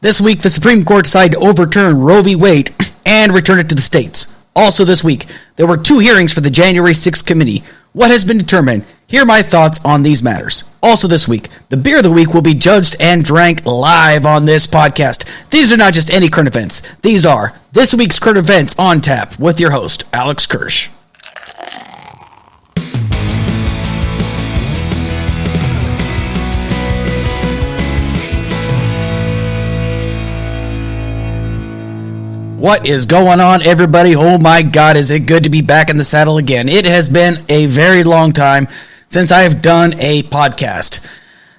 This week, the Supreme Court decided to overturn Roe v. Wade and return it to the states. Also this week, there were 2 hearings for the January 6th committee. What has been determined? Here are my thoughts on these matters. Also this week, the beer of the week will be judged and drank live on this podcast. These are not just any current events. These are this week's current events on tap with your host, Alex Kirsch. What is going on, everybody? Oh my God, is it good to be back in the saddle again. It has been a very long time since I have done a podcast.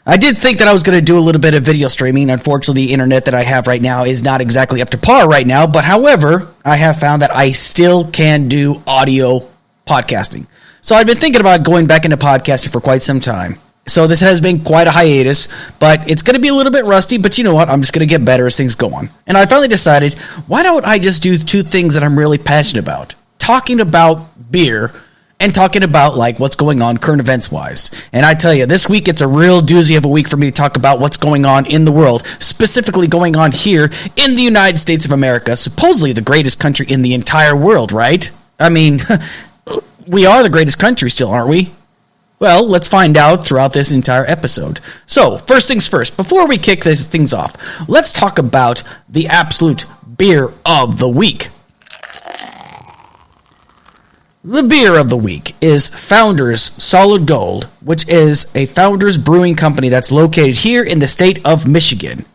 I did think that I was going to do a little bit of video streaming. Unfortunately, the internet that I have right now is not exactly up to par right now, but however, I have found that I still can do audio podcasting. So I've been thinking about going back into podcasting for quite some time. So this has been quite a hiatus, but it's going to be a little bit rusty, but you know what? I'm just going to get better as things go on. And I finally decided, why don't I just do 2 things that I'm really passionate about? Talking about beer and talking about like what's going on current events wise. And I tell you, this week it's a real doozy of a week for me to talk about what's going on in the world, specifically going on here in the United States of America, supposedly the greatest country in the entire world, right? I mean, we are the greatest country still, aren't we? Well, let's find out throughout this entire episode. So, first things first, before we kick these things off, let's talk about the absolute beer of the week. The beer of the week is Founders Solid Gold, which is a Founders Brewing company that's located here in the state of Michigan.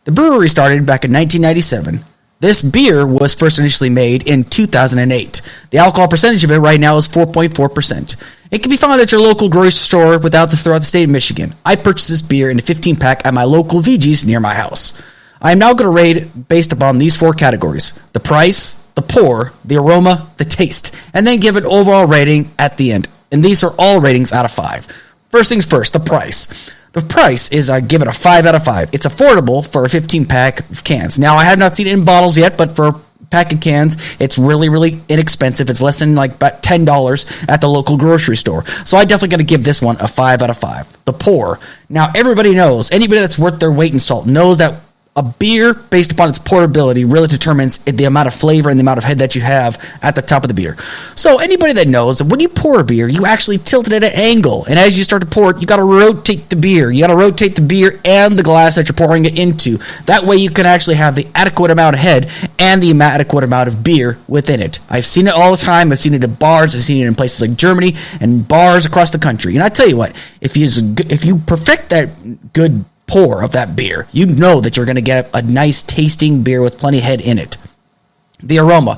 The brewery started back in 1997. This beer was first initially made in 2008. The alcohol percentage of it right now is 4.4%. It can be found at your local grocery store throughout the state of Michigan. I purchased this beer in a 15-pack at my local VG's near my house. I am now going to rate it based upon these 4 categories: the price, the pour, the aroma, the taste, and then give an overall rating at the end. And these are all ratings out of 5. First things first, the price. The price is, I give it a 5 out of 5. It's affordable for a 15-pack of cans. Now, I have not seen it in bottles yet, but for a pack of cans, it's really, really inexpensive. It's less than like about $10 at the local grocery store. So I definitely got to give this one a 5 out of 5. The pour. Now, everybody knows, anybody that's worth their weight in salt knows that a beer, based upon its pourability, really determines the amount of flavor and the amount of head that you have at the top of the beer. So anybody that knows that when you pour a beer, you actually tilt it at an angle. And as you start to pour it, you got to rotate the beer. You got to rotate the beer and the glass that you're pouring it into. That way you can actually have the adequate amount of head and the adequate amount of beer within it. I've seen it all the time. I've seen it at bars. I've seen it in places like Germany and bars across the country. And I tell you what, if you perfect that good pour of that beer, you know that you're going to get a nice tasting beer with plenty of head in it. The aroma,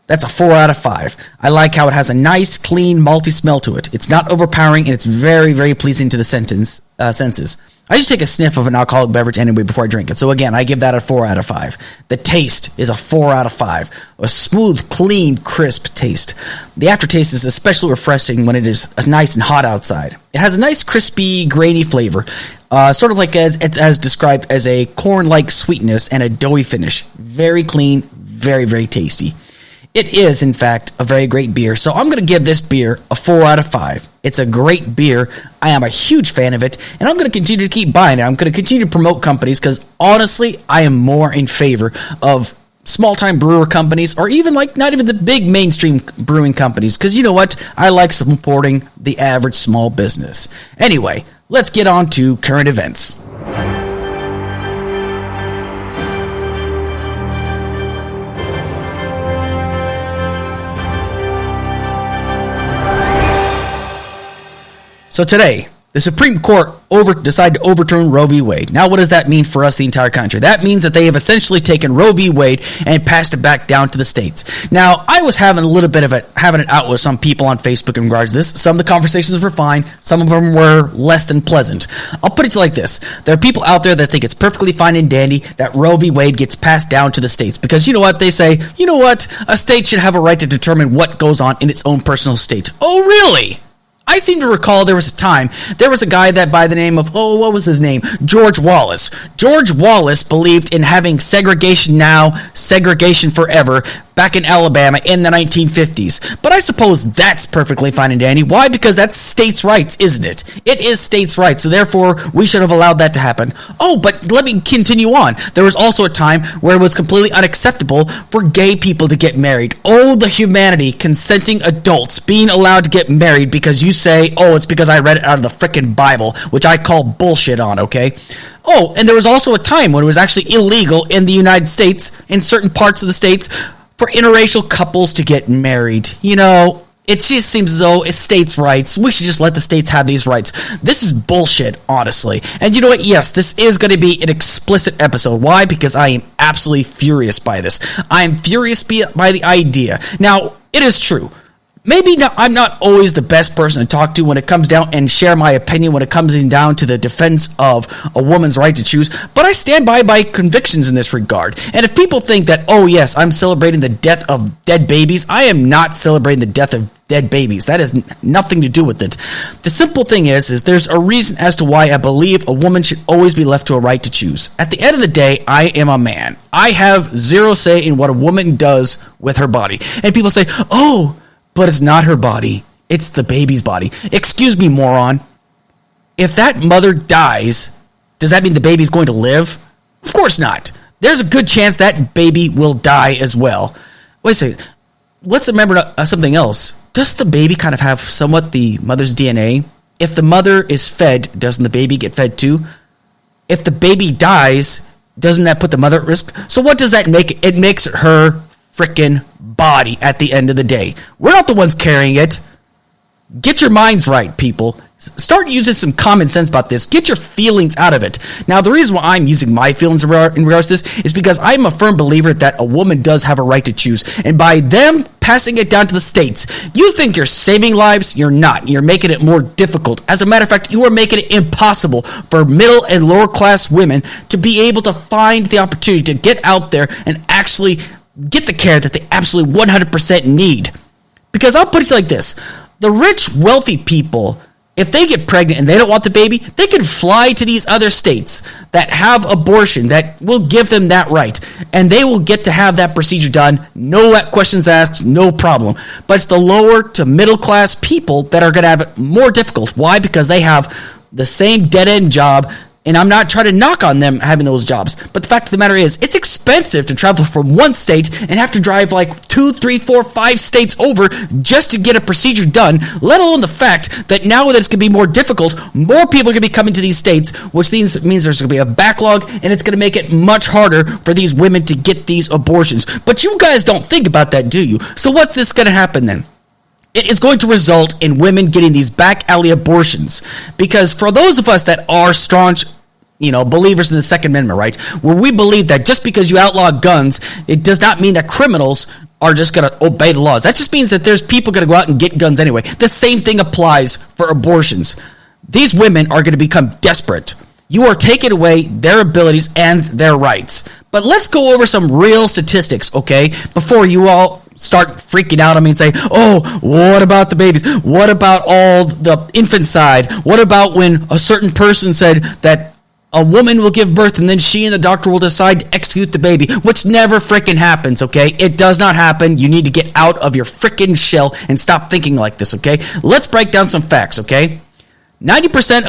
that's a 4 out of 5. I like how it has a nice, clean, malty smell to it. It's not overpowering, and it's very, very pleasing to the senses. I just take a sniff of an alcoholic beverage anyway before I drink it. So again, I give that a 4 out of 5. The taste is a 4 out of 5. A smooth, clean, crisp taste. The aftertaste is especially refreshing when it is nice and hot outside. It has a nice, crispy, grainy flavor. Sort of like it's as described as a corn-like sweetness and a doughy finish. Very clean, very, very tasty. It is, in fact, a very great beer, so I'm going to give this beer a 4 out of 5. It's a great beer. I am a huge fan of it, and I'm going to continue to keep buying it. I'm going to continue to promote companies because, honestly, I am more in favor of small-time brewer companies or even, like, not even the big mainstream brewing companies because, you know what? I like supporting the average small business. Anyway, let's get on to current events. So today, the Supreme Court decided to overturn Roe v. Wade. Now, what does that mean for us, the entire country? That means that they have essentially taken Roe v. Wade and passed it back down to the states. Now, I was having a little bit of having it out with some people on Facebook in regards to this. Some of the conversations were fine. Some of them were less than pleasant. I'll put it like this. There are people out there that think it's perfectly fine and dandy that Roe v. Wade gets passed down to the states. Because you know what? They say, you know what? A state should have a right to determine what goes on in its own personal state. Oh, really? I seem to recall there was a guy that by the name of, what was his name? George Wallace. George Wallace believed in having segregation now, segregation forever, back in Alabama in the 1950s. But I suppose that's perfectly fine and dandy. Why? Because that's states' rights, isn't it? It is states' rights, so therefore we should have allowed that to happen. Oh, but let me continue on. There was also a time where it was completely unacceptable for gay people to get married. Oh, the humanity, consenting adults being allowed to get married because you say, oh, it's because I read it out of the frickin' Bible, which I call bullshit on, okay? Oh, and there was also a time when it was actually illegal in the United States, in certain parts of the states, for interracial couples to get married. You know, it just seems as though it's states' rights. We should just let the states have these rights. This is bullshit, honestly. And you know what? Yes, this is going to be an explicit episode. Why? Because I am absolutely furious by this. I am furious by the idea. Now, it is true. Maybe I'm not always the best person to talk to when it comes down and share my opinion when it comes down to the defense of a woman's right to choose, but I stand by my convictions in this regard. And if people think that, oh yes, I'm celebrating the death of dead babies, I am not celebrating the death of dead babies. That has nothing to do with it. The simple thing is there's a reason as to why I believe a woman should always be left to a right to choose. At the end of the day, I am a man. I have zero say in what a woman does with her body. And people say, oh, but it's not her body. It's the baby's body. Excuse me, moron. If that mother dies, does that mean the baby's going to live? Of course not. There's a good chance that baby will die as well. Wait a second. Let's remember something else. Does the baby kind of have somewhat the mother's DNA? If the mother is fed, doesn't the baby get fed too? If the baby dies, doesn't that put the mother at risk? So what does that make? It makes her frickin' body at the end of the day. We're not the ones carrying it. Get your minds right, people. Start using some common sense about this. Get your feelings out of it. Now, the reason why I'm using my feelings in regards to this is because I'm a firm believer that a woman does have a right to choose. And by them passing it down to the states, you think you're saving lives? You're not. You're making it more difficult. As a matter of fact, you are making it impossible for middle and lower class women to be able to find the opportunity to get out there and actually get the care that they absolutely 100% need. Because I'll put it like this. The rich, wealthy people, if they get pregnant and they don't want the baby, they can fly to these other states that have abortion, that will give them that right. And they will get to have that procedure done. No questions asked, no problem. But it's the lower to middle class people that are going to have it more difficult. Why? Because they have the same dead-end job. And I'm not trying to knock on them having those jobs. But the fact of the matter is, it's expensive to travel from one state and have to drive like 2, 3, 4, 5 states over just to get a procedure done, let alone the fact that now that it's going to be more difficult, more people are going to be coming to these states, which means there's going to be a backlog, and it's going to make it much harder for these women to get these abortions. But you guys don't think about that, do you? So what's this going to happen then? It is going to result in women getting these back alley abortions. Because for those of us that are staunch, believers in the Second Amendment, right, where we believe that just because you outlaw guns, it does not mean that criminals are just going to obey the laws. That just means that there's people going to go out and get guns anyway. The same thing applies for abortions. These women are going to become desperate. You are taking away their abilities and their rights. But let's go over some real statistics, okay, before you all start freaking out on me and say, oh, what about the babies? What about all the infanticide? What about when a certain person said that a woman will give birth and then she and the doctor will decide to execute the baby, which never frickin' happens, okay? It does not happen. You need to get out of your frickin' shell and stop thinking like this, okay? Let's break down some facts, okay? 90%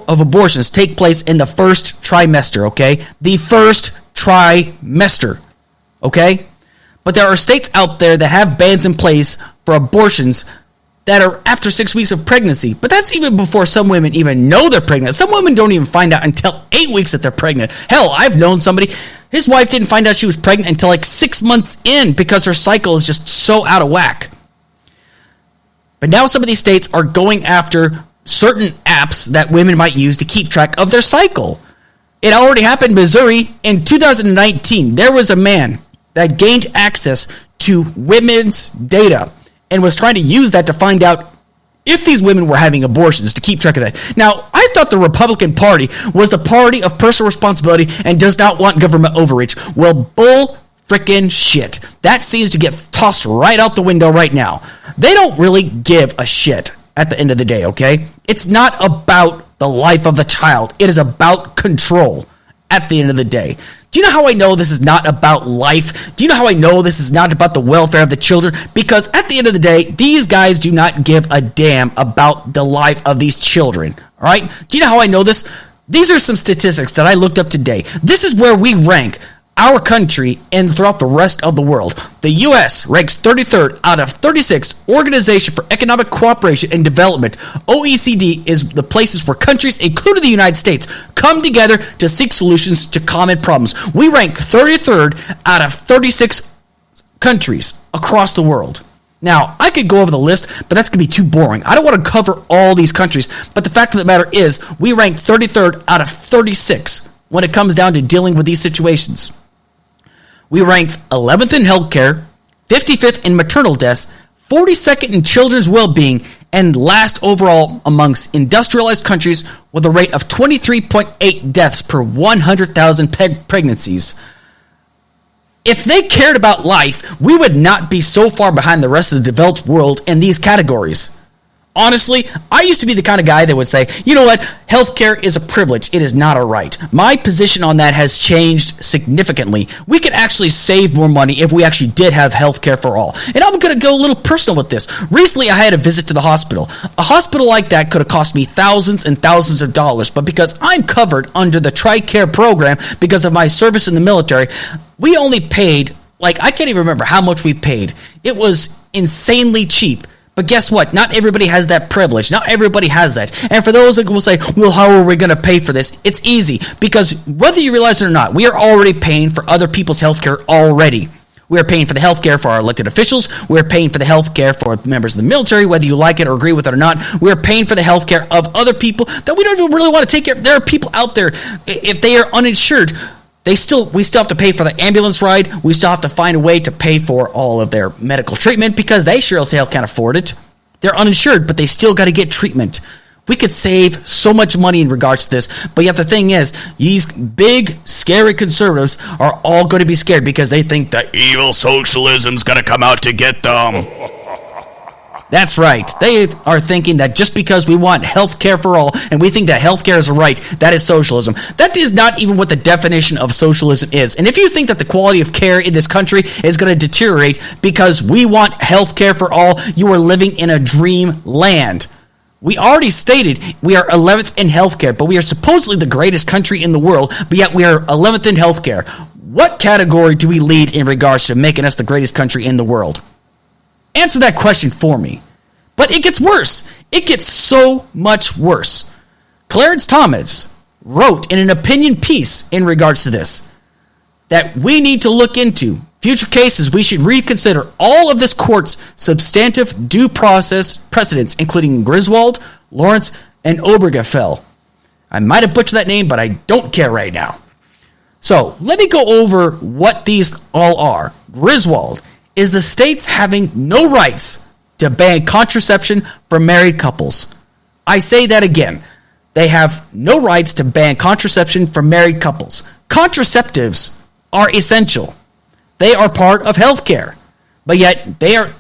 of abortions take place in the first trimester, okay? The first trimester, okay? But there are states out there that have bans in place for abortions that are after 6 weeks of pregnancy. But that's even before some women even know they're pregnant. Some women don't even find out until 8 weeks that they're pregnant. Hell, I've known somebody, his wife didn't find out she was pregnant until like 6 months in because her cycle is just so out of whack. But now some of these states are going after certain apps that women might use to keep track of their cycle. It already happened in Missouri. In 2019, there was a man that gained access to women's data and was trying to use that to find out if these women were having abortions, to keep track of that. Now, I thought the Republican Party was the party of personal responsibility and does not want government overreach. Well, bull frickin' shit. That seems to get tossed right out the window right now. They don't really give a shit at the end of the day, okay? It's not about the life of the child. It is about control at the end of the day. Do you know how I know this is not about life? Do you know how I know this is not about the welfare of the children? Because at the end of the day, these guys do not give a damn about the life of these children. All right? Do you know how I know this? These are some statistics that I looked up today. This is where we rank our country and throughout the rest of the world. The U.S. ranks 33rd out of 36 Organization for Economic Cooperation and Development. OECD is the places where countries, including the United States, come together to seek solutions to common problems. We rank 33rd out of 36 countries across the world. Now, I could go over the list, but that's going to be too boring. I don't want to cover all these countries, but the fact of the matter is, we rank 33rd out of 36 when it comes down to dealing with these situations. We rank 11th in healthcare, 55th in maternal deaths, 42nd in children's well-being, and last overall amongst industrialized countries with a rate of 23.8 deaths per 100,000 pregnancies. If they cared about life, we would not be so far behind the rest of the developed world in these categories. Honestly, I used to be the kind of guy that would say, you know what, healthcare is a privilege, it is not a right. My position on that has changed significantly. We could actually save more money if we actually did have healthcare for all. And I'm going to go a little personal with this. Recently, I had a visit to the hospital. A hospital like that could have cost me thousands and thousands of dollars, but because I'm covered under the TRICARE program because of my service in the military, we only paid, I can't even remember how much we paid. It was insanely cheap. But guess what? Not everybody has that privilege. Not everybody has that. And for those that will say, well, how are we going to pay for this? It's easy. Because whether you realize it or not, we are already paying for other people's health care already. We are paying for the health care for our elected officials. We are paying for the health care for members of the military, whether you like it or agree with it or not. We are paying for the health care of other people that we don't even really want to take care of. There are people out there, if they are uninsured, we still have to pay for the ambulance ride. We still have to find a way to pay for all of their medical treatment because they sure as hell can't afford it. They're uninsured, but they still got to get treatment. We could save so much money in regards to this, but yet the thing is, these big, scary conservatives are all going to be scared because they think that evil socialism's going to come out to get them. That's right. They are thinking that just because we want health care for all, and we think that health care is a right, that is socialism. That is not even what the definition of socialism is. And if you think that the quality of care in this country is going to deteriorate because we want health care for all, you are living in a dream land. We already stated we are 11th in healthcare, but we are supposedly the greatest country in the world, but yet we are 11th in healthcare. What category do we lead in regards to making us the greatest country in the world? Answer that question for me. But it gets worse. It gets so much worse. Clarence Thomas wrote in an opinion piece in regards to this that we need to look into future cases. We should reconsider all of this court's substantive due process precedents, including Griswold, Lawrence, and Obergefell. I might have butchered that name, but I don't care right now. So let me go over what these all are. Griswold is the states having no rights to ban contraception for married couples. I say that again. They have no rights to ban contraception for married couples. Contraceptives are essential. They are part of healthcare. But yet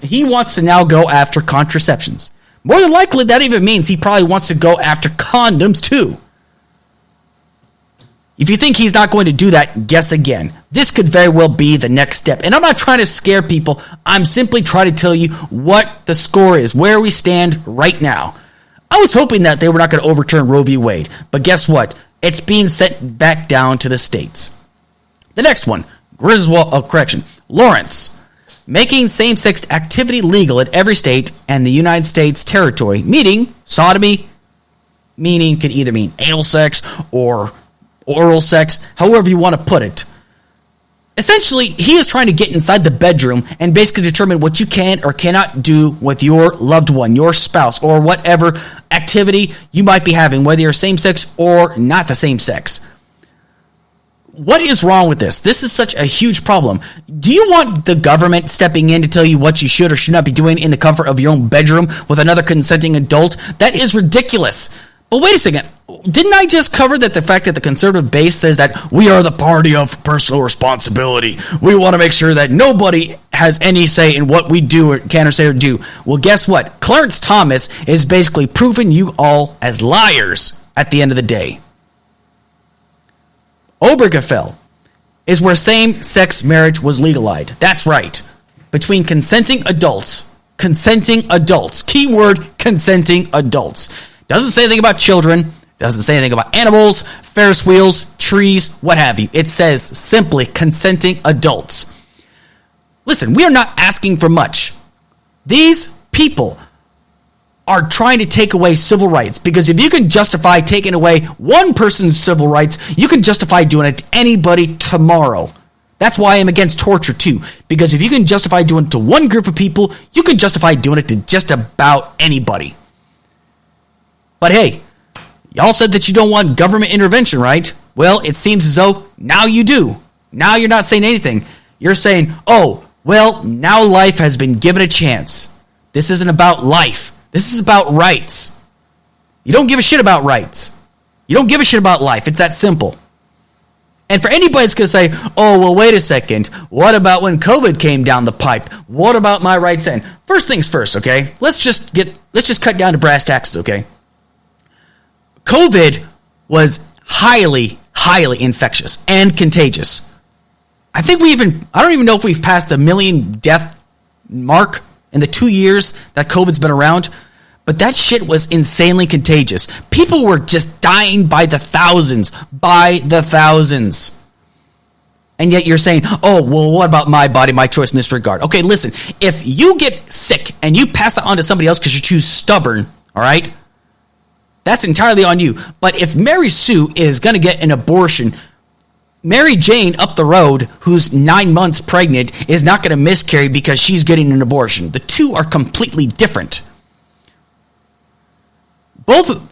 he wants to now go after contraceptions. More than likely, that even means he probably wants to go after condoms too. If you think he's not going to do that, guess again. This could very well be the next step. And I'm not trying to scare people. I'm simply trying to tell you what the score is, where we stand right now. I was hoping that they were not going to overturn Roe v. Wade. But guess what? It's being sent back down to the states. The next one, Lawrence. Making same-sex activity legal at every state and the United States territory, meaning sodomy, could either mean anal sex or oral sex, however you want to put it. Essentially, he is trying to get inside the bedroom and basically determine what you can or cannot do with your loved one, your spouse, or whatever activity you might be having, whether you're same sex or not the same sex. What is wrong with this? This is such a huge problem. Do you want the government stepping in to tell you what you should or should not be doing in the comfort of your own bedroom with another consenting adult? That is ridiculous. But wait a second. Didn't I just cover that the fact that the conservative base says that we are the party of personal responsibility? We want to make sure that nobody has any say in what we do or can or say or do. Well, guess what? Clarence Thomas is basically proving you all as liars at the end of the day. Obergefell is where same-sex marriage was legalized. That's right. Between consenting adults. Consenting adults. Keyword, consenting adults. Doesn't say anything about children. Doesn't say anything about animals, Ferris wheels, trees, what have you. It says simply consenting adults. Listen, we are not asking for much. These people are trying to take away civil rights, because if you can justify taking away one person's civil rights, you can justify doing it to anybody tomorrow. That's why I'm against torture too, because if you can justify doing it to one group of people, you can justify doing it to just about anybody. But hey, y'all said that you don't want government intervention, right? Well, it seems as though now you do. Now you're not saying anything. You're saying, oh, well, now life has been given a chance. This isn't about life. This is about rights. You don't give a shit about rights. You don't give a shit about life. It's that simple. And for anybody that's going to say, oh, well, wait a second. What about when COVID came down the pipe? What about my rights then? First things first, okay? Let's just cut down to brass taxes, okay? COVID was highly, highly infectious and contagious. I don't even know if we've passed the 1 million death mark in the 2 years that COVID's been around, but that shit was insanely contagious. People were just dying by the thousands. And yet you're saying, oh, well, what about my body, my choice in this regard? Okay, listen, if you get sick and you pass that on to somebody else because you're too stubborn, all right, that's entirely on you. But if Mary Sue is going to get an abortion, Mary Jane up the road, who's 9 months pregnant, is not going to miscarry because she's getting an abortion. The two are completely different. Both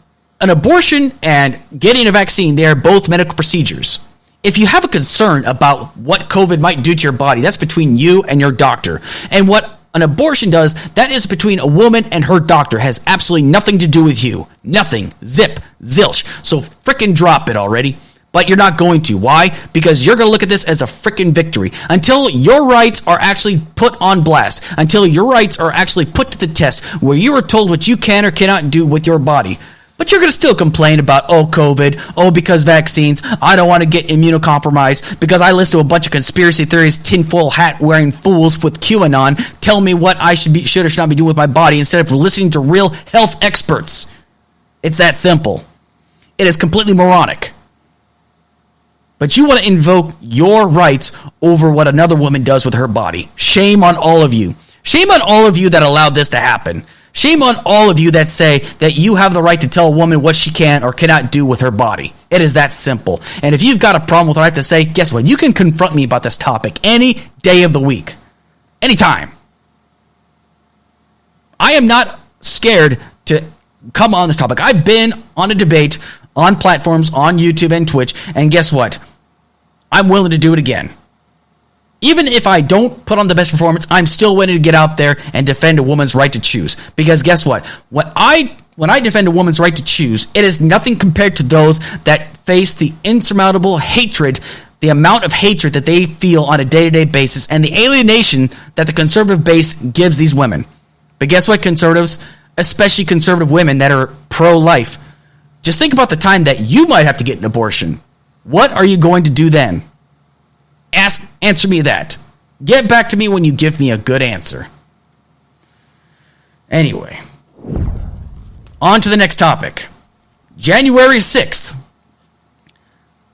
an abortion and getting a vaccine, they are both medical procedures. If you have a concern about what COVID might do to your body, that's between you and your doctor. And what an abortion does, that is between a woman and her doctor. It has absolutely nothing to do with you. Nothing. Zip. Zilch. So frickin' drop it already. But you're not going to. Why? Because you're going to look at this as a frickin' victory. Until your rights are actually put on blast. Until your rights are actually put to the test, where you are told what you can or cannot do with your body. But you're going to still complain about, oh, COVID, oh, because vaccines, I don't want to get immunocompromised, because I listen to a bunch of conspiracy theories, tinfoil hat wearing fools with QAnon tell me what I should or should not be doing with my body instead of listening to real health experts. It's that simple. It is completely moronic. But you want to invoke your rights over what another woman does with her body. Shame on all of you. Shame on all of you that allowed this to happen. Shame on all of you that say that you have the right to tell a woman what she can or cannot do with her body. It is that simple. And if you've got a problem with what I have to say, guess what? You can confront me about this topic any day of the week. Anytime. I am not scared to come on this topic. I've been on a debate on platforms, on YouTube and Twitch, and guess what? I'm willing to do it again. Even if I don't put on the best performance, I'm still willing to get out there and defend a woman's right to choose. Because guess what? When I defend a woman's right to choose, it is nothing compared to those that face the insurmountable hatred, the amount of hatred that they feel on a day-to-day basis, and the alienation that the conservative base gives these women. But guess what, conservatives, especially conservative women that are pro-life, just think about the time that you might have to get an abortion. What are you going to do then? Answer me that. Get back to me when you give me a good answer. Anyway, on to the next topic. January 6th.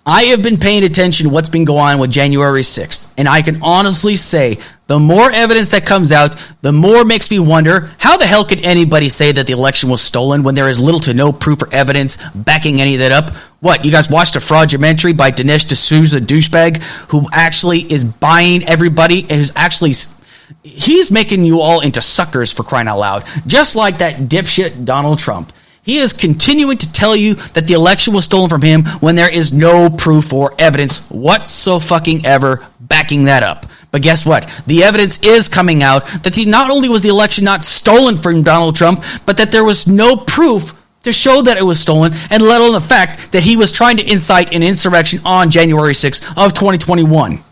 I have been paying attention to what's been going on with January 6th, and I can honestly say the more evidence that comes out, the more it makes me wonder, how the hell could anybody say that the election was stolen when there is little to no proof or evidence backing any of that up? What, you guys watched a fraudumentary by Dinesh D'Souza douchebag who actually is buying everybody and is actually... He's making you all into suckers, for crying out loud, just like that dipshit Donald Trump. He is continuing to tell you that the election was stolen from him when there is no proof or evidence whatsoever backing that up. But guess what? The evidence is coming out that not only was the election not stolen from Donald Trump, but that there was no proof to show that it was stolen, and let alone the fact that he was trying to incite an insurrection on January 6th of 2021.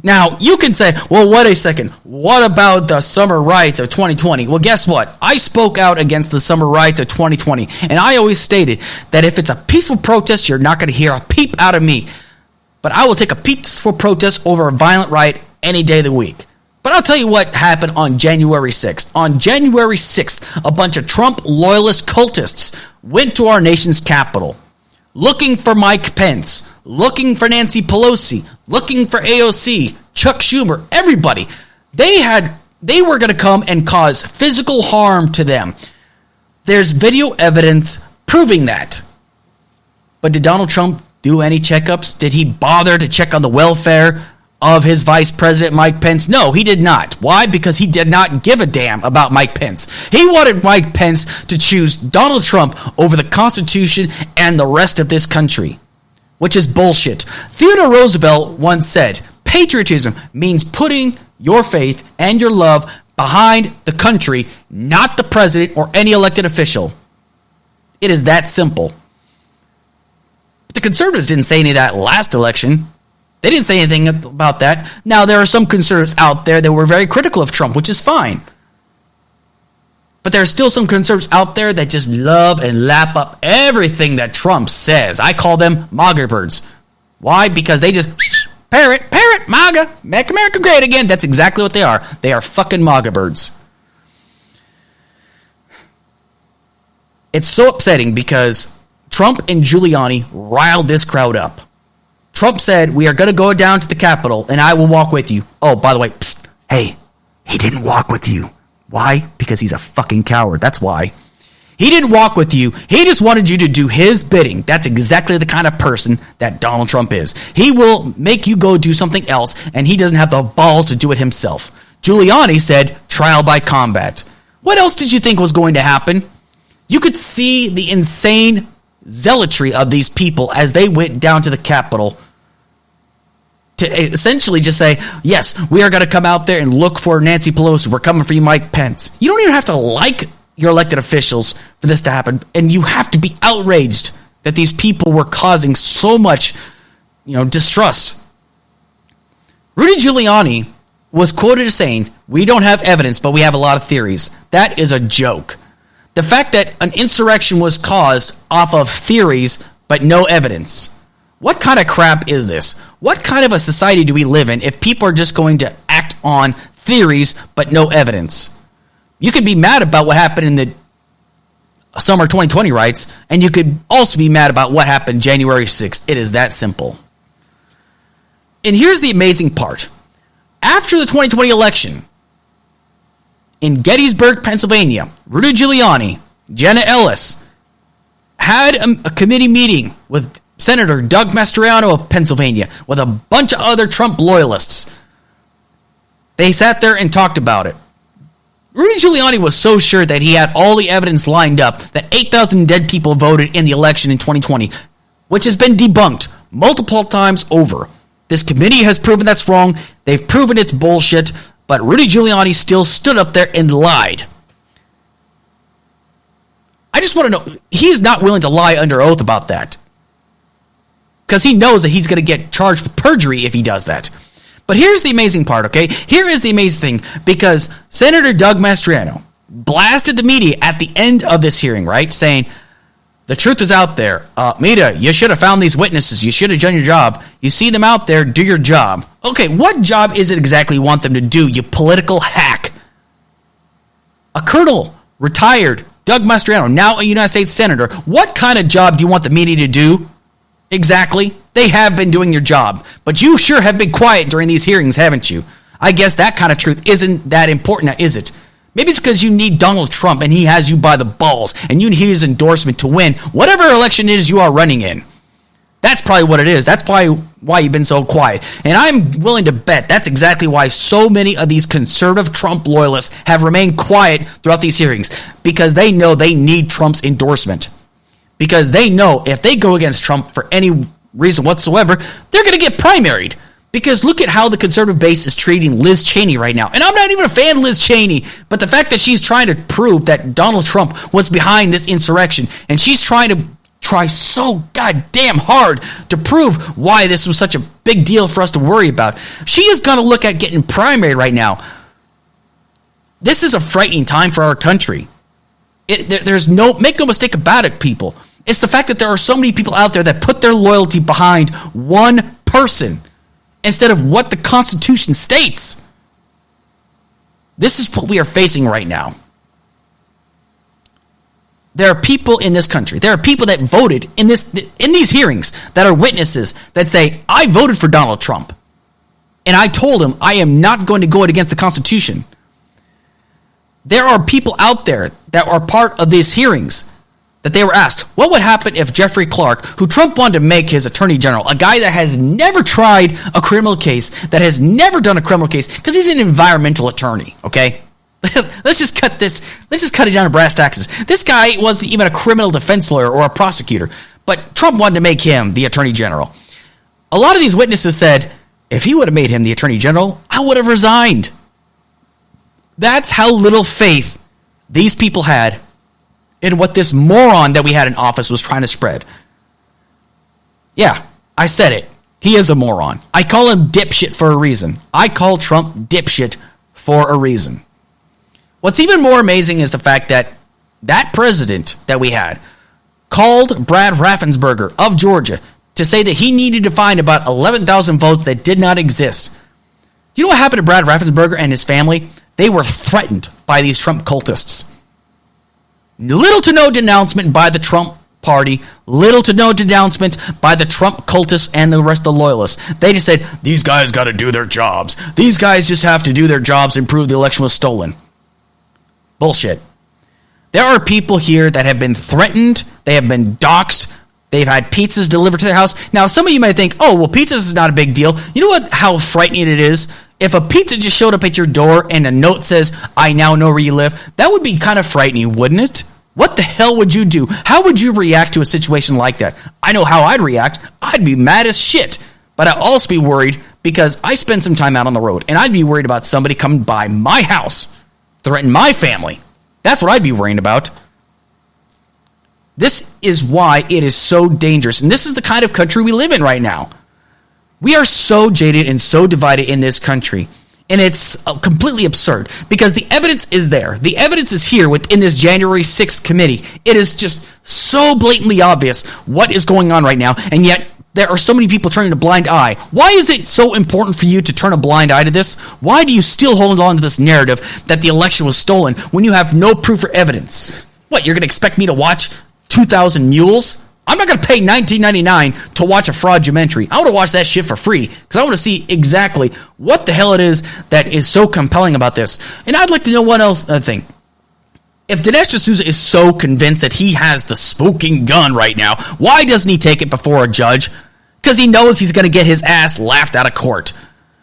Now, you can say, well, wait a second, what about the summer riots of 2020? Well, guess what? I spoke out against the summer riots of 2020, and I always stated that if it's a peaceful protest, you're not going to hear a peep out of me. but I will take a peaceful protest over a violent riot any day of the week. But I'll tell you what happened on January 6th. On January 6th, a bunch of Trump loyalist cultists went to our nation's capital looking for Mike Pence, looking for Nancy Pelosi, looking for AOC, Chuck Schumer, everybody. They were going to come and cause physical harm to them. There's video evidence proving that. But did Donald Trump do any checkups? Did he bother to check on the welfare of his vice president, Mike Pence? No, he did not. Why? Because he did not give a damn about Mike Pence. He wanted Mike Pence to choose Donald Trump over the Constitution and the rest of this country, which is bullshit. Theodore Roosevelt once said, patriotism means putting your faith and your love behind the country, not the president or any elected official. It is that simple. But the conservatives didn't say any of that last election. They didn't say anything about that. Now, there are some conservatives out there that were very critical of Trump, which is fine. But there are still some conservatives out there that just love and lap up everything that Trump says. I call them MAGA birds. Why? Because they just parrot, MAGA, make America great again. That's exactly what they are. They are fucking MAGA birds. It's so upsetting because Trump and Giuliani riled this crowd up. Trump said, we are going to go down to the Capitol and I will walk with you. Oh, by the way, psst, hey, he didn't walk with you. Why? Because he's a fucking coward. That's why. He didn't walk with you. He just wanted you to do his bidding. That's exactly the kind of person that Donald Trump is. He will make you go do something else, and he doesn't have the balls to do it himself. Giuliani said, trial by combat. What else did you think was going to happen? You could see the insane zealotry of these people as they went down to the Capitol to essentially just say, yes, we are going to come out there and look for Nancy Pelosi. We're coming for you, Mike Pence. You don't even have to like your elected officials for this to happen, and you have to be outraged that these people were causing so much, distrust. Rudy Giuliani was quoted as saying, we don't have evidence, but we have a lot of theories. That is a joke. The fact that an insurrection was caused off of theories, but no evidence. What kind of crap is this? What kind of a society do we live in if people are just going to act on theories, but no evidence? You could be mad about what happened in the summer 2020 riots, and you could also be mad about what happened January 6th. It is that simple. And here's the amazing part. After the 2020 election, in Gettysburg, Pennsylvania, Rudy Giuliani, Jenna Ellis, had a committee meeting with Senator Doug Mastriano of Pennsylvania with a bunch of other Trump loyalists. They sat there and talked about it. Rudy Giuliani was so sure that he had all the evidence lined up that 8,000 dead people voted in the election in 2020, which has been debunked multiple times over. This committee has proven that's wrong. They've proven it's bullshit, but Rudy Giuliani still stood up there and lied. I just want to know, he's not willing to lie under oath about that, because he knows that he's going to get charged with perjury if he does that. But here's the amazing part, okay? Here is the amazing thing, because Senator Doug Mastriano blasted the media at the end of this hearing, right? Saying, the truth is out there. Mita, you should have found these witnesses. You should have done your job. You see them out there, do your job. Okay, what job is it exactly you want them to do, you political hack? A colonel, retired, Doug Mastriano, now a United States Senator. What kind of job do you want the media to do? Exactly. They have been doing your job. But you sure have been quiet during these hearings, haven't you? I guess that kind of truth isn't that important now, is it? Maybe it's because you need Donald Trump and he has you by the balls and you need his endorsement to win whatever election it is you are running in. That's probably what it is. That's probably why you've been so quiet. And I'm willing to bet that's exactly why so many of these conservative Trump loyalists have remained quiet throughout these hearings, because they know they need Trump's endorsement. Because they know if they go against Trump for any reason whatsoever, they're going to get primaried. Because look at how the conservative base is treating Liz Cheney right now. And I'm not even a fan of Liz Cheney, but the fact that she's trying to prove that Donald Trump was behind this insurrection, and she's trying to try so goddamn hard to prove why this was such a big deal for us to worry about, she is going to look at getting primaried right now. This is a frightening time for our country. There's no, make no mistake about it, people. It's the fact that there are so many people out there that put their loyalty behind one person instead of what the Constitution states. This is what we are facing right now. There are people in this country, there are people that voted in these hearings that are witnesses that say, I voted for Donald Trump. And I told him I am not going to go against the Constitution. There are people out there that are part of these hearings that they were asked, what would happen if Jeffrey Clark, who Trump wanted to make his attorney general, a guy that has never tried a criminal case, that has never done a criminal case, because he's an environmental attorney, okay? Let's just cut it down to brass taxes. This guy wasn't even a criminal defense lawyer or a prosecutor, but Trump wanted to make him the attorney general. A lot of these witnesses said, if he would have made him the attorney general, I would have resigned. That's how little faith these people had in what this moron that we had in office was trying to spread. Yeah, I said it. He is a moron. I call him dipshit for a reason. I call Trump dipshit for a reason. What's even more amazing is the fact that that president that we had called Brad Raffensperger of Georgia to say that he needed to find about 11,000 votes that did not exist. You know what happened to Brad Raffensperger and his family? They were threatened by these Trump cultists. Little to no denouncement by the Trump party, little to no denouncement by the Trump cultists and the rest of the loyalists. They just said, these guys got to do their jobs. These guys just have to do their jobs and prove the election was stolen. Bullshit. There are people here that have been threatened, they have been doxxed, they've had pizzas delivered to their house. Now, some of you might think, oh, well, pizzas is not a big deal. You know what? How frightening it is? If a pizza just showed up at your door and a note says, I now know where you live, that would be kind of frightening, wouldn't it? What the hell would you do? How would you react to a situation like that? I know how I'd react. I'd be mad as shit. But I'd also be worried because I spend some time out on the road, and I'd be worried about somebody coming by my house, threaten my family. That's what I'd be worrying about. This is why it is so dangerous. And this is the kind of country we live in right now. We are so jaded and so divided in this country. And it's completely absurd because the evidence is there. The evidence is here within this January 6th committee. It is just so blatantly obvious what is going on right now. And yet there are so many people turning a blind eye. Why is it so important for you to turn a blind eye to this? Why do you still hold on to this narrative that the election was stolen when you have no proof or evidence? What, you're going to expect me to watch 2,000 Mules? I'm not going to pay $19.99 to watch a fraudumentary. I want to watch that shit for free because I want to see exactly what the hell it is that is so compelling about this. And I'd like to know one other thing. If Dinesh D'Souza is so convinced that he has the smoking gun right now, why doesn't he take it before a judge? Because he knows he's going to get his ass laughed out of court.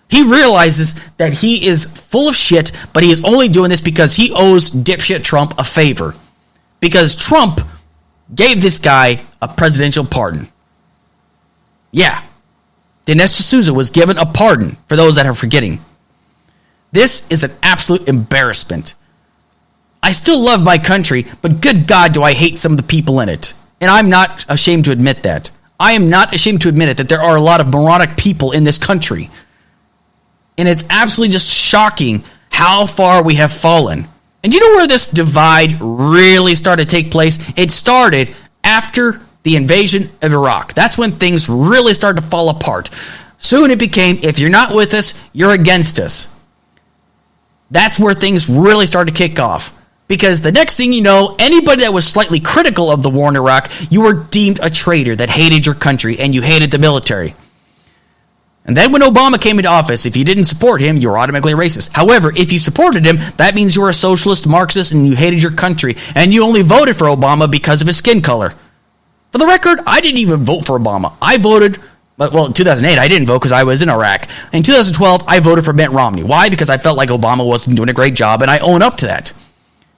He realizes that he is full of shit, but he is only doing this because he owes dipshit Trump a favor. Because Trump gave this guy a presidential pardon. Yeah. Dinesh D'Souza was given a pardon, for those that are forgetting. This is an absolute embarrassment. I still love my country, but good God, do I hate some of the people in it. And I'm not ashamed to admit that. I am not ashamed to admit it, that there are a lot of moronic people in this country. And it's absolutely just shocking how far we have fallen. And you know where this divide really started to take place? It started after the invasion of Iraq. That's when things really started to fall apart. Soon it became, if you're not with us, you're against us. That's where things really started to kick off. Because the next thing you know, anybody that was slightly critical of the war in Iraq, you were deemed a traitor that hated your country and you hated the military. And then when Obama came into office, if you didn't support him, you were automatically a racist. However, if you supported him, that means you were a socialist, Marxist, and you hated your country. And you only voted for Obama because of his skin color. For the record, I didn't even vote for Obama. I voted, well, in 2008, I didn't vote because I was in Iraq. In 2012, I voted for Mitt Romney. Why? Because I felt like Obama wasn't doing a great job, and I own up to that.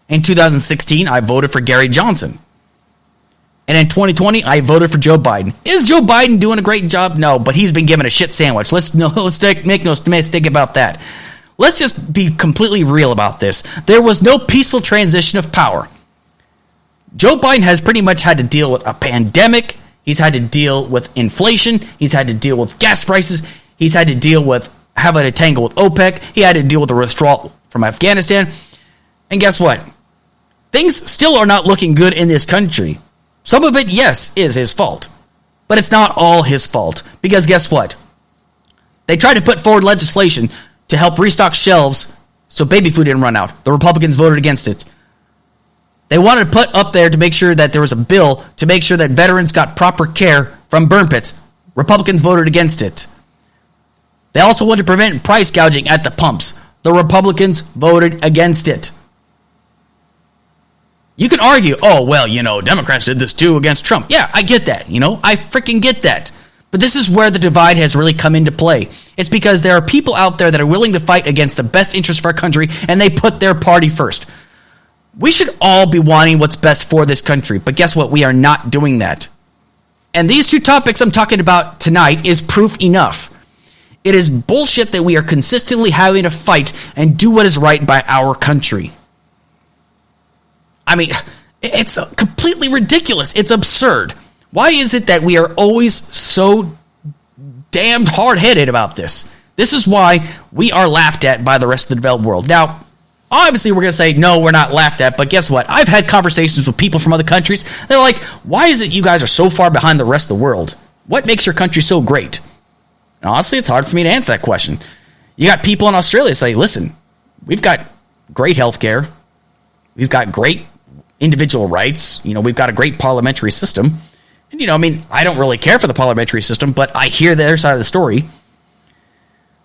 In 2016, I voted for Gary Johnson. And in 2020, I voted for Joe Biden. Is Joe Biden doing a great job? No, but he's been given a shit sandwich. Let's make no mistake about that. Let's just be completely real about this. There was no peaceful transition of power. Joe Biden has pretty much had to deal with a pandemic. He's had to deal with inflation. He's had to deal with gas prices. He's had to deal with having a tangle with OPEC. He had to deal with the withdrawal from Afghanistan. And guess what? Things still are not looking good in this country. Some of it, yes, is his fault. But it's not all his fault. Because guess what? They tried to put forward legislation to help restock shelves so baby food didn't run out. The Republicans voted against it. They wanted to put up there to make sure that there was a bill to make sure that veterans got proper care from burn pits. Republicans voted against it. They also wanted to prevent price gouging at the pumps. The Republicans voted against it. You can argue, oh, well, Democrats did this too against Trump. Yeah, I get that. I freaking get that. But this is where the divide has really come into play. It's because there are people out there that are willing to fight against the best interest of our country, and they put their party first. We should all be wanting what's best for this country, but guess what? We are not doing that. And these two topics I'm talking about tonight is proof enough. It is bullshit that we are consistently having to fight and do what is right by our country. I mean, it's completely ridiculous. It's absurd. Why is it that we are always so damned hard-headed about this? This is why we are laughed at by the rest of the developed world. Now, obviously, we're going to say, no, we're not laughed at, but guess what? I've had conversations with people from other countries. They're like, why is it you guys are so far behind the rest of the world? What makes your country so great? And honestly, it's hard for me to answer that question. You got people in Australia say, listen, we've got great health care. We've got great individual rights. We've got a great parliamentary system. And, I don't really care for the parliamentary system, but I hear the other side of the story.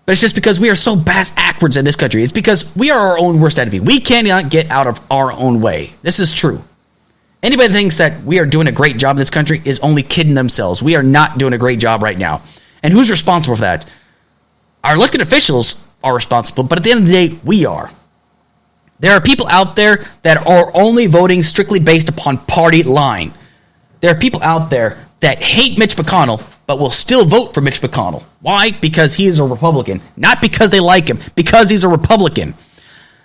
But it's just because we are so backwards in this country. It's because we are our own worst enemy. We cannot get out of our own way. This is true. Anybody that thinks that we are doing a great job in this country is only kidding themselves. We are not doing a great job right now. And who's responsible for that? Our elected officials are responsible, but at the end of the day, we are. There are people out there that are only voting strictly based upon party line. There are people out there that hate Mitch McConnell, but will still vote for Mitch McConnell. Why? Because he is a Republican. Not because they like him, because he's a Republican.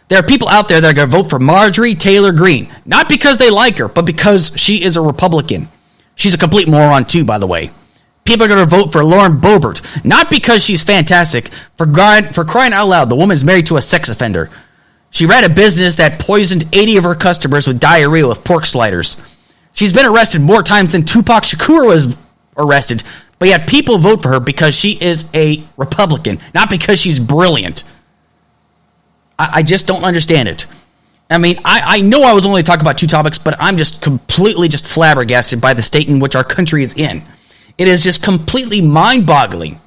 There are people out there that are going to vote for Marjorie Taylor Greene, not because they like her, but because she is a Republican. She's a complete moron too, by the way. People are going to vote for Lauren Boebert, not because she's fantastic. For crying out loud, the woman is married to a sex offender. She ran a business that poisoned 80 of her customers with diarrhea with pork sliders. She's been arrested more times than Tupac Shakur was arrested, but yet people vote for her because she is a Republican, not because she's brilliant. I just don't understand it. I mean, I know I was only talking about two topics, but I'm just completely flabbergasted by the state in which our country is in. It is just completely mind-boggling.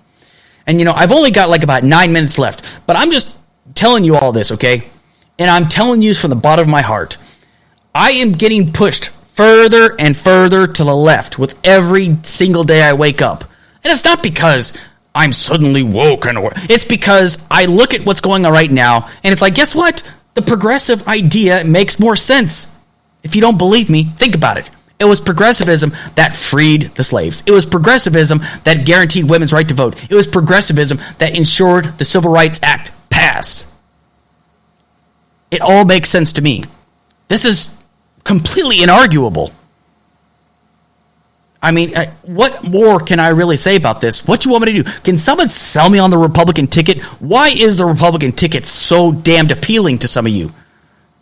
And, I've only got about 9 minutes left, but I'm just telling you all this, okay? And I'm telling you from the bottom of my heart. I am getting pushed further and further to the left with every single day I wake up. And it's not because I'm suddenly woke. It's because I look at what's going on right now, and it's like, guess what? The progressive idea makes more sense. If you don't believe me, think about it. It was progressivism that freed the slaves. It was progressivism that guaranteed women's right to vote. It was progressivism that ensured the Civil Rights Act passed. It all makes sense to me. This is completely inarguable. I mean, what more can I really say about this? What do you want me to do? Can someone sell me on the Republican ticket? Why is the Republican ticket so damned appealing to some of you?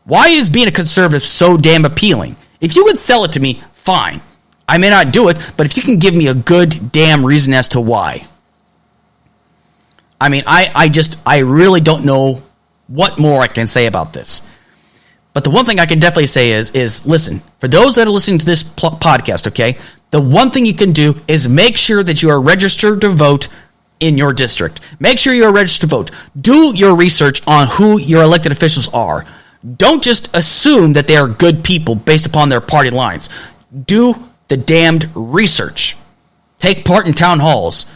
Why is being a conservative so damn appealing? If you would sell it to me, fine. I may not do it, but if you can give me a good damn reason as to why. I mean, I really don't know what more I can say about this. But the one thing I can definitely say is listen, for those that are listening to this podcast, okay, the one thing you can do is make sure that you are registered to vote in your district. Make sure you are registered to vote. Do your research on who your elected officials are. Don't just assume that they are good people based upon their party lines. Do the damned research. Take part in town halls.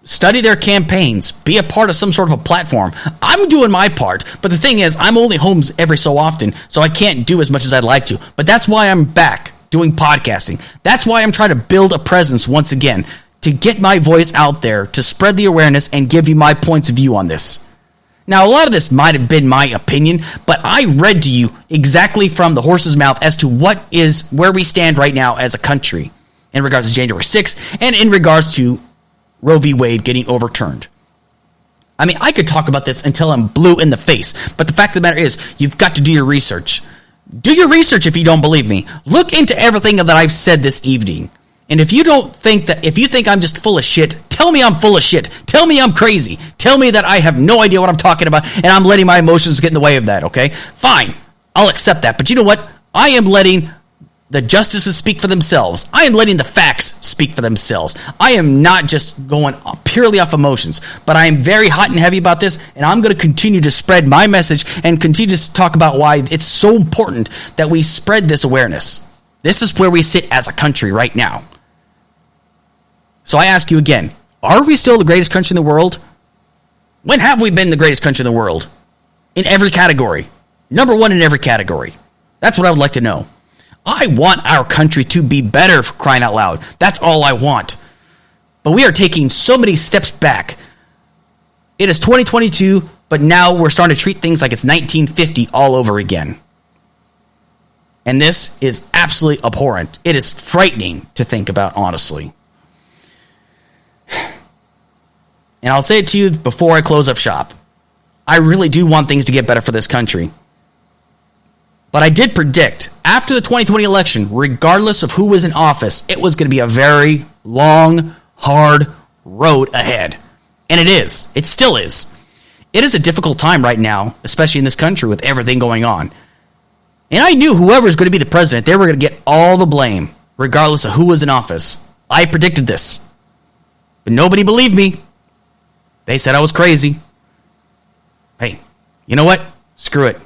Study their campaigns. Be a part of some sort of a platform. I'm doing my part, but the thing is, I'm only home every so often, so I can't do as much as I'd like to. But that's why I'm back doing podcasting. That's why I'm trying to build a presence once again, to get my voice out there, to spread the awareness and give you my points of view on this. Now, a lot of this might have been my opinion, but I read to you exactly from the horse's mouth as to where we stand right now as a country in regards to January 6th and in regards to Roe v. Wade getting overturned. I mean, I could talk about this until I'm blue in the face, but the fact of the matter is, you've got to do your research. Do your research if you don't believe me. Look into everything that I've said this evening. And if you think I'm just full of shit, tell Tell me I'm full of shit. Tell me I'm crazy. Tell me that I have no idea what I'm talking about and I'm letting my emotions get in the way of that, okay? Fine. I'll accept that. But you know what? I am letting the justices speak for themselves. I am letting the facts speak for themselves. I am not just going purely off emotions, but I am very hot and heavy about this, and I'm going to continue to spread my message and continue to talk about why it's so important that we spread this awareness. This is where we sit as a country right now. So I ask you again, are we still the greatest country in the world? When have we been the greatest country in the world? In every category. Number one in every category. That's what I would like to know. I want our country to be better, for crying out loud. That's all I want. But we are taking so many steps back. It is 2022, but now we're starting to treat things like it's 1950 all over again. And this is absolutely abhorrent. It is frightening to think about, honestly. And I'll say it to you before I close up shop. I really do want things to get better for this country. But I did predict, after the 2020 election, regardless of who was in office, it was going to be a very long, hard road ahead. And it is. It still is. It is a difficult time right now, especially in this country with everything going on. And I knew whoever's going to be the president, they were going to get all the blame, regardless of who was in office. I predicted this. But nobody believed me. They said I was crazy. Hey, you know what? Screw it.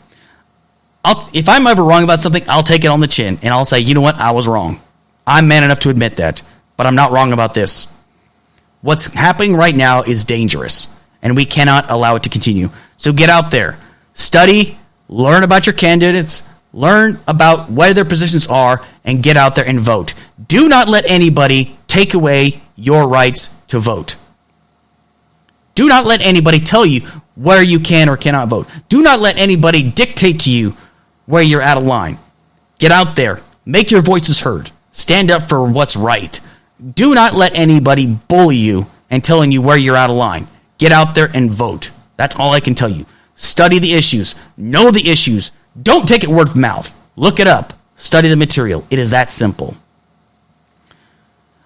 If I'm ever wrong about something, I'll take it on the chin, and I'll say, you know what, I was wrong. I'm man enough to admit that, but I'm not wrong about this. What's happening right now is dangerous, and we cannot allow it to continue. So get out there, study, learn about your candidates, learn about where their positions are, and get out there and vote. Do not let anybody take away your rights to vote. Do not let anybody tell you where you can or cannot vote. Do not let anybody dictate to you where you're out of line. Get out there. Make your voices heard. Stand up for what's right. Do not let anybody bully you and telling you where you're out of line. Get out there and vote. That's all I can tell you. Study the issues. Know the issues. Don't take it word of mouth. Look it up. Study the material. It is that simple.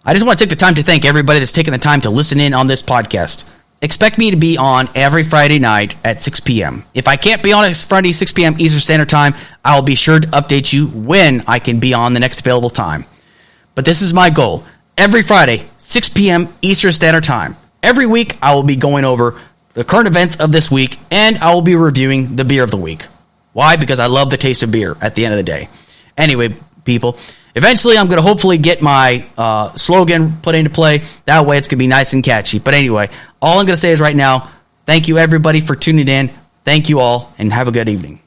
I just want to take the time to thank everybody that's taken the time to listen in on this podcast. Expect me to be on every Friday night at 6 p.m. If I can't be on Friday, 6 p.m. Eastern Standard Time, I'll be sure to update you when I can be on the next available time. But this is my goal. Every Friday, 6 p.m. Eastern Standard Time. Every week, I will be going over the current events of this week, and I will be reviewing the beer of the week. Why? Because I love the taste of beer at the end of the day. Anyway, people, eventually I'm going to hopefully get my slogan put into play. That way it's going to be nice and catchy. But anyway, all I'm going to say is right now, thank you everybody for tuning in. Thank you all, and have a good evening.